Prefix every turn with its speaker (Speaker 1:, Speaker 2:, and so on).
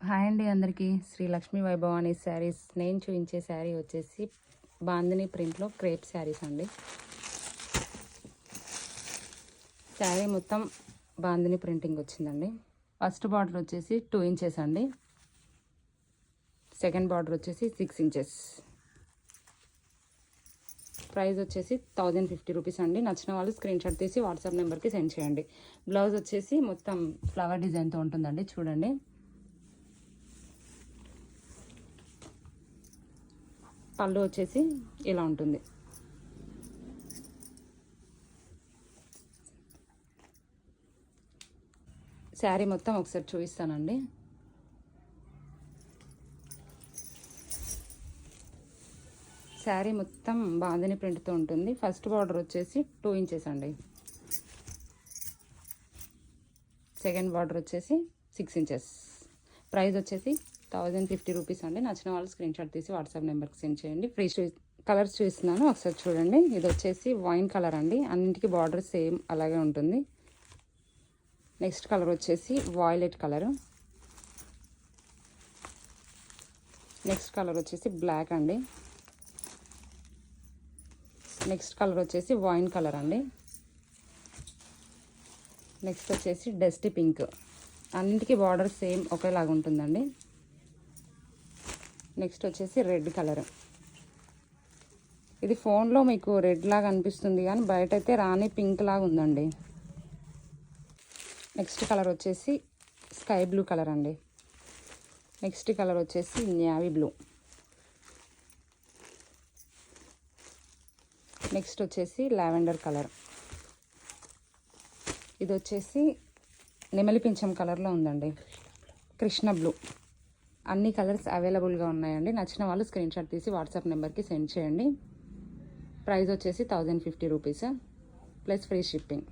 Speaker 1: Hi అండి అందరికీ. శ్రీ లక్ష్మీ వైభవాని శారీస్. నేను చూపించే శారీ వచ్చేసి బాందిని ప్రింట్లో క్రేప్ శారీస్ అండి. శారీ మొత్తం బాందిని ప్రింటింగ్ వచ్చిందండి. ఫస్ట్ బార్డర్ వచ్చేసి 2 ఇంచెస్ అండి. సెకండ్ బార్డర్ వచ్చేసి 6 ఇంచెస్. ప్రైస్ వచ్చేసి 1050 రూపీస్ అండి. నచ్చిన వాళ్ళు స్క్రీన్ షాట్ తీసి వాట్సాప్ నెంబర్కి సెండ్ చేయండి. బ్లౌజ్ వచ్చేసి మొత్తం ఫ్లవర్ డిజైన్తో ఉంటుందండి. చూడండి, పళ్ళు వచ్చేసి ఇలా ఉంటుంది. శారీ మొత్తం ఒకసారి చూపిస్తానండి. శారీ మొత్తం బాందిని ప్రింట్తో ఉంటుంది. ఫస్ట్ బార్డర్ వచ్చేసి 2 ఇంచెస్ అండి. సెకండ్ బార్డర్ వచ్చేసి 6 ఇంచెస్. ప్రైస్ వచ్చేసి 1050 రూపీస్ అండి. నచ్చిన వాళ్ళు స్క్రీన్ షాట్ తీసి వాట్సాప్ నెంబర్కి సెండ్ చేయండి. ఫ్రీ కలర్స్ చూస్తున్నాను, ఒకసారి చూడండి. ఇది వచ్చేసి వైన్ కలర్ అండి. అన్నింటికి బార్డర్ సేమ్ అలాగే ఉంటుంది. నెక్స్ట్ కలర్ వచ్చేసి వాయిలెట్ కలర్. నెక్స్ట్ కలర్ వచ్చేసి బ్లాక్ అండి. నెక్స్ట్ కలర్ వచ్చేసి వైన్ కలర్ అండి. నెక్స్ట్ వచ్చేసి డస్టీ పింక్. అన్నింటికి బార్డర్ సేమ్ ఒకేలాగా ఉంటుందండి. నెక్స్ట్ వచ్చేసి రెడ్ కలర్. ఇది ఫోన్లో మీకు రెడ్ లాగా అనిపిస్తుంది కానీ బయట అయితే రాని పింక్ లాగా ఉందండి. నెక్స్ట్ కలర్ వచ్చేసి స్కై బ్లూ కలర్ అండి. నెక్స్ట్ కలర్ వచ్చేసి నేవీ బ్లూ. నెక్స్ట్ వచ్చేసి లావెండర్ కలర్. ఇది వచ్చేసి నెమలి పింఛం కలర్లో ఉందండి. కృష్ణ బ్లూ. అన్ని కలర్స్ అవైలబుల్గా ఉన్నాయండి. నచ్చిన వాళ్ళు స్క్రీన్ షాట్ తీసి వాట్సాప్ నెంబర్కి సెండ్ చేయండి. ప్రైస్ వచ్చేసి 1050 రూపీస్ ప్లస్ ఫ్రీ షిప్పింగ్.